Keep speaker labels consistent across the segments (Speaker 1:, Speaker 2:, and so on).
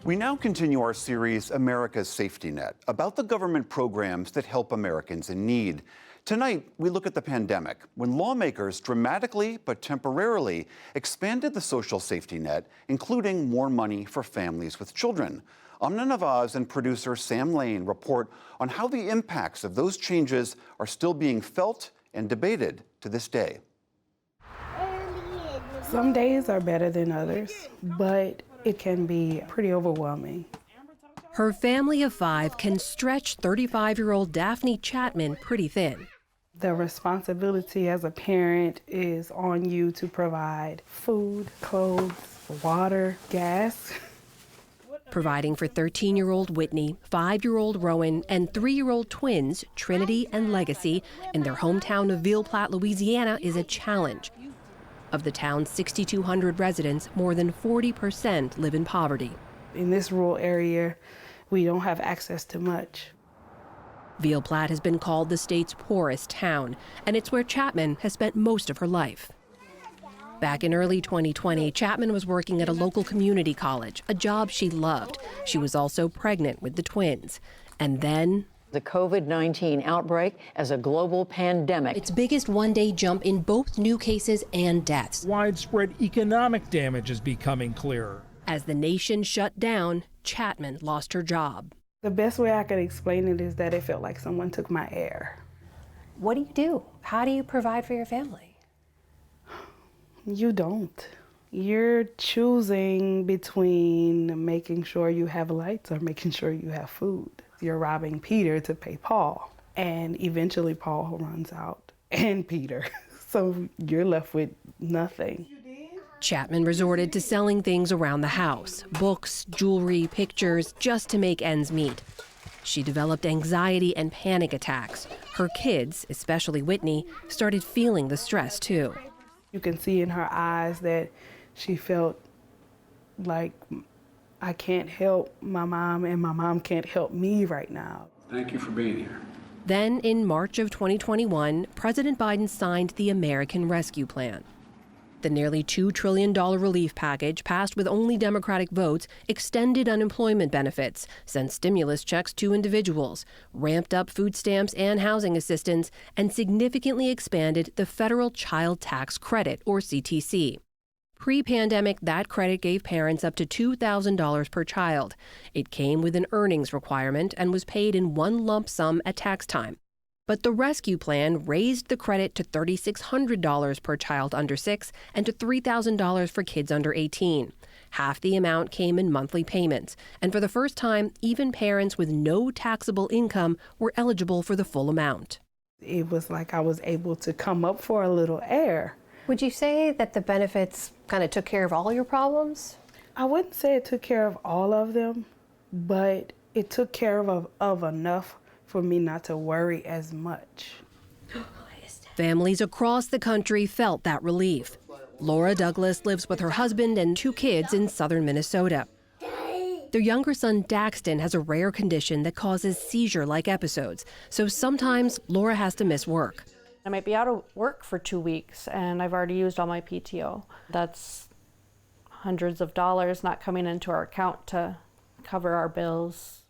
Speaker 1: We now continue our series, America's Safety Net, about the government programs that help Americans in need. Tonight, we look at the pandemic, when lawmakers dramatically but temporarily expanded the social safety net, including more money for families with children. Amna Nawaz and producer Sam Lane report on how the impacts of those changes are still being felt and debated to this day.
Speaker 2: Some days are better than others, but it can be pretty overwhelming.
Speaker 3: Her family of 5 can stretch 35-year-old Daphne Chapman pretty thin.
Speaker 2: The responsibility as a parent is on you to provide food, clothes, water, gas.
Speaker 3: Providing for 13-year-old Whitney, 5-year-old Rowan, and 3-year-old twins, Trinity and Legacy, in their hometown of Ville Platte, Louisiana, is a challenge. Of the town's 6,200 residents, more than 40% live in poverty.
Speaker 2: In this rural area, we don't have access to much.
Speaker 3: Ville Platte has been called the state's poorest town, and it's where Chapman has spent most of her life. Back in early 2020, Chapman was working at a local community college, a job she loved. She was also pregnant with the twins. And then
Speaker 4: the COVID-19 outbreak as a global pandemic.
Speaker 3: Its biggest one-day jump in both new cases and deaths.
Speaker 5: Widespread economic damage is becoming clearer.
Speaker 3: As the nation shut down, Chapman lost her job.
Speaker 2: The best way I could explain it is that it felt like someone took my air.
Speaker 6: What do you do? How do you provide for your family?
Speaker 2: You don't. You're choosing between making sure you have lights or making sure you have food. You're robbing Peter to pay Paul, and eventually Paul runs out, and Peter. So you're left with nothing.
Speaker 3: Chapman resorted to selling things around the house, books, jewelry, pictures, just to make ends meet. She developed anxiety and panic attacks. Her kids, especially Whitney, started feeling the stress too.
Speaker 2: You can see in her eyes that she felt like, I can't help my mom and my mom can't help me right now.
Speaker 7: Thank you for being here.
Speaker 3: Then in March of 2021, President Biden signed the American Rescue Plan. The nearly $2 trillion relief package, passed with only Democratic votes, extended unemployment benefits, sent stimulus checks to individuals, ramped up food stamps and housing assistance, and significantly expanded the federal child tax credit, or CTC. Pre-pandemic, that credit gave parents up to $2,000 per child. It came with an earnings requirement and was paid in one lump sum at tax time. But the rescue plan raised the credit to $3,600 per child under 6 and to $3,000 for kids under 18. Half the amount came in monthly payments. And for the first time, even parents with no taxable income were eligible for the full amount.
Speaker 2: It was like I was able to come up for a little air.
Speaker 6: Would you say that the benefits kind of took care of all your problems?
Speaker 2: I wouldn't say it took care of all of them, but it took care of enough for me not to worry as much.
Speaker 3: Families across the country felt that relief. Laura Douglas lives with her husband and 2 kids in southern Minnesota. Their younger son, Daxton, has a rare condition that causes seizure-like episodes, so sometimes Laura has to miss work.
Speaker 8: I might be out of work for 2 weeks and I've already used all my PTO. That's hundreds of dollars not coming into our account to cover our bills.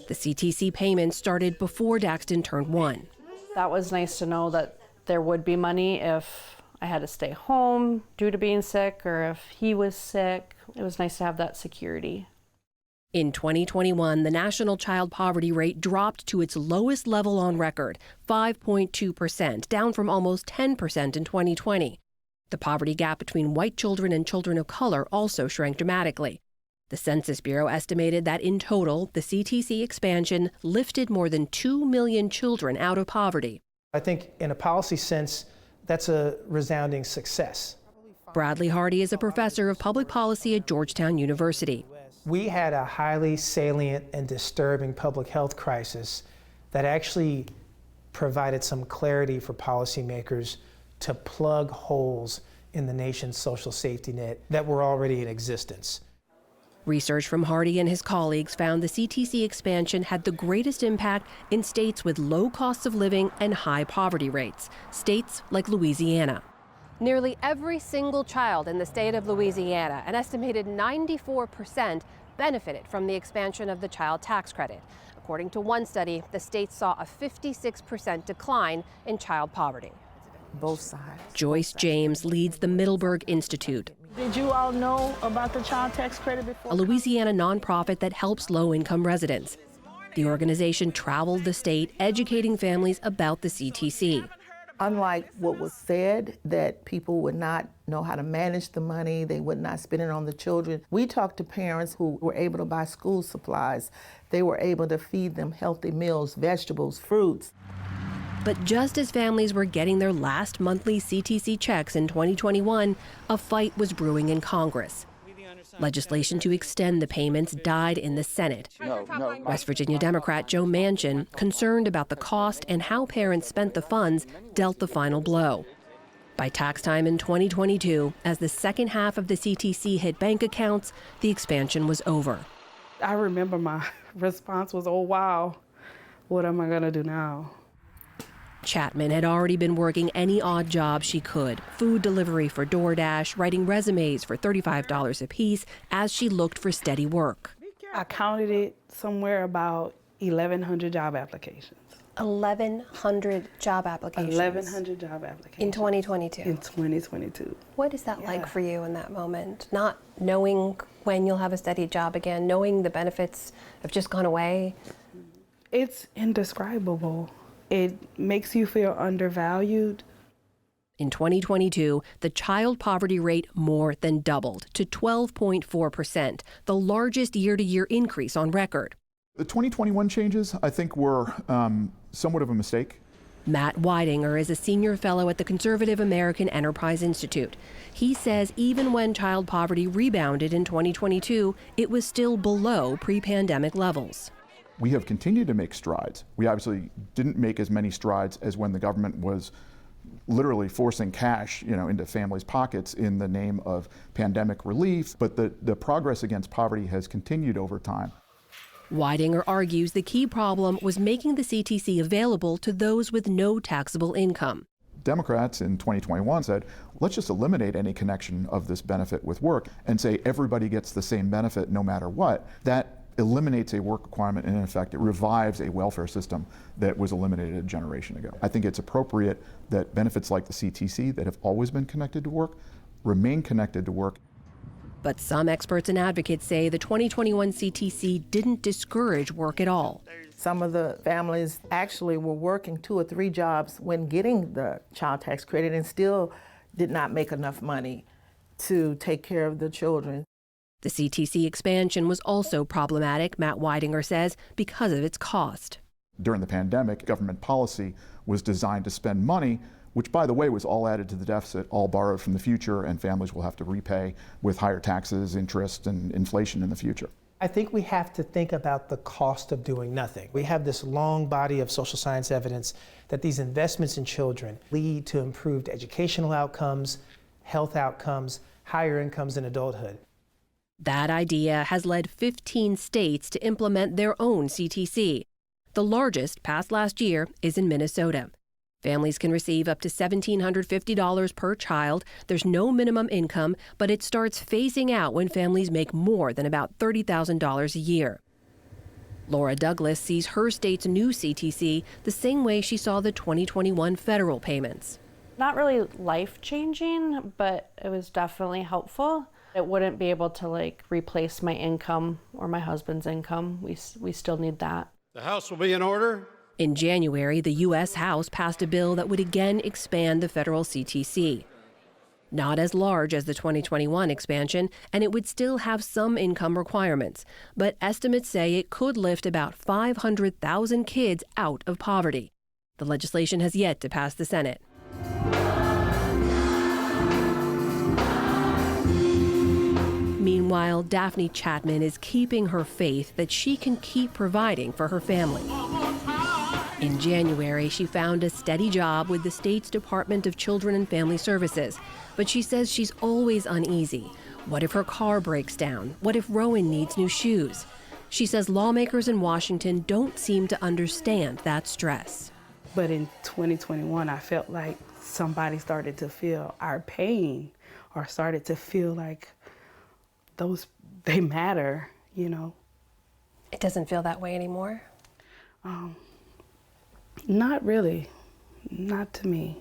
Speaker 3: The CTC payment started before Daxton turned 1.
Speaker 8: That was nice to know that there would be money if I had to stay home due to being sick or if he was sick. It was nice to have that security.
Speaker 3: In 2021, the national child poverty rate dropped to its lowest level on record, 5.2%, down from almost 10% in 2020. The poverty gap between white children and children of color also shrank dramatically. The Census Bureau estimated that in total, the CTC expansion lifted more than 2 million children out of poverty.
Speaker 9: I think in a policy sense, that's a resounding success.
Speaker 3: Bradley Hardy is a professor of public policy at Georgetown University.
Speaker 9: We had a highly salient and disturbing public health crisis that actually provided some clarity for policymakers to plug holes in the nation's social safety net that were already in existence.
Speaker 3: Research from Hardy and his colleagues found the CTC expansion had the greatest impact in states with low costs of living and high poverty rates, states like Louisiana. Nearly every single child in the state of Louisiana, an estimated 94%, benefited from the expansion of the child tax credit. According to one study, the state saw a 56% decline in child poverty.
Speaker 7: Both sides.
Speaker 3: Joyce James leads the Middleburg Institute,
Speaker 7: Did you all know about the child tax credit before?
Speaker 3: a Louisiana nonprofit that helps low-income residents. The organization traveled the state educating families about the CTC.
Speaker 7: Unlike what was said, that people would not know how to manage the money, they would not spend it on the children. We talked to parents who were able to buy school supplies. They were able to feed them healthy meals, vegetables, fruits.
Speaker 3: But just as families were getting their last monthly CTC checks in 2021, a fight was brewing in Congress. Legislation to extend the payments died in the Senate. West Virginia Democrat Joe Manchin, concerned about the cost and how parents spent the funds, dealt the final blow. By tax time in 2022, as the second half of the CTC hit bank accounts, the expansion was over.
Speaker 2: I remember my response was, oh, wow, what am I going to do now?
Speaker 3: Chapman had already been working any odd job she could, food delivery for DoorDash, writing resumes for $35 apiece as she looked for steady work.
Speaker 2: I counted it somewhere about 1,100 job applications.
Speaker 6: 1,100 job applications.
Speaker 2: 1,100 job applications.
Speaker 6: In 2022.
Speaker 2: In 2022.
Speaker 6: What is that like for you in that moment? Not knowing when you'll have a steady job again, knowing the benefits have just gone away?
Speaker 2: It's indescribable. It makes you feel undervalued.
Speaker 3: In 2022, the child poverty rate more than doubled to 12.4%, the largest year-to-year increase on record.
Speaker 10: The 2021 changes, I think, were somewhat of a mistake.
Speaker 3: Matt Weidinger is a senior fellow at the Conservative American Enterprise Institute. He says even when child poverty rebounded in 2022, it was still below pre-pandemic levels.
Speaker 10: We have continued to make strides. We obviously didn't make as many strides as when the government was literally forcing cash, into families' pockets in the name of pandemic relief, but the progress against poverty has continued over time.
Speaker 3: Weidinger argues the key problem was making the CTC available to those with no taxable income.
Speaker 10: Democrats in 2021 said, let's just eliminate any connection of this benefit with work and say everybody gets the same benefit no matter what. That eliminates a work requirement, and in effect, it revives a welfare system that was eliminated a generation ago. I think it's appropriate that benefits like the CTC that have always been connected to work remain connected to work.
Speaker 3: But some experts and advocates say the 2021 CTC didn't discourage work at all.
Speaker 7: Some of the families actually were working 2 or 3 jobs when getting the child tax credit and still did not make enough money to take care of the children.
Speaker 3: The CTC expansion was also problematic, Matt Weidinger says, because of its cost.
Speaker 10: During the pandemic, government policy was designed to spend money, which, by the way, was all added to the deficit, all borrowed from the future, and families will have to repay with higher taxes, interest, and inflation in the future.
Speaker 9: I think we have to think about the cost of doing nothing. We have this long body of social science evidence that these investments in children lead to improved educational outcomes, health outcomes, higher incomes in adulthood.
Speaker 3: That idea has led 15 states to implement their own CTC. The largest, passed last year, is in Minnesota. Families can receive up to $1,750 per child. There's no minimum income, but it starts phasing out when families make more than about $30,000 a year. Laura Douglas sees her state's new CTC the same way she saw the 2021 federal payments.
Speaker 8: Not really life-changing, but it was definitely helpful. It wouldn't be able to replace my income or my husband's income. We still need that.
Speaker 11: The House will be in order.
Speaker 3: In January, the U.S. House passed a bill that would again expand the federal CTC. Not as large as the 2021 expansion, and it would still have some income requirements. But estimates say it could lift about 500,000 kids out of poverty. The legislation has yet to pass the Senate. Meanwhile, Daphne Chapman is keeping her faith that she can keep providing for her family. In January, she found a steady job with the state's Department of Children and Family Services, but she says she's always uneasy. What if her car breaks down? What if Rowan needs new shoes? She says lawmakers in Washington don't seem to understand that stress.
Speaker 2: But in 2021, I felt like somebody started to feel our pain or started to feel like they matter, you know.
Speaker 6: It doesn't feel that way anymore?
Speaker 2: Not really, not to me.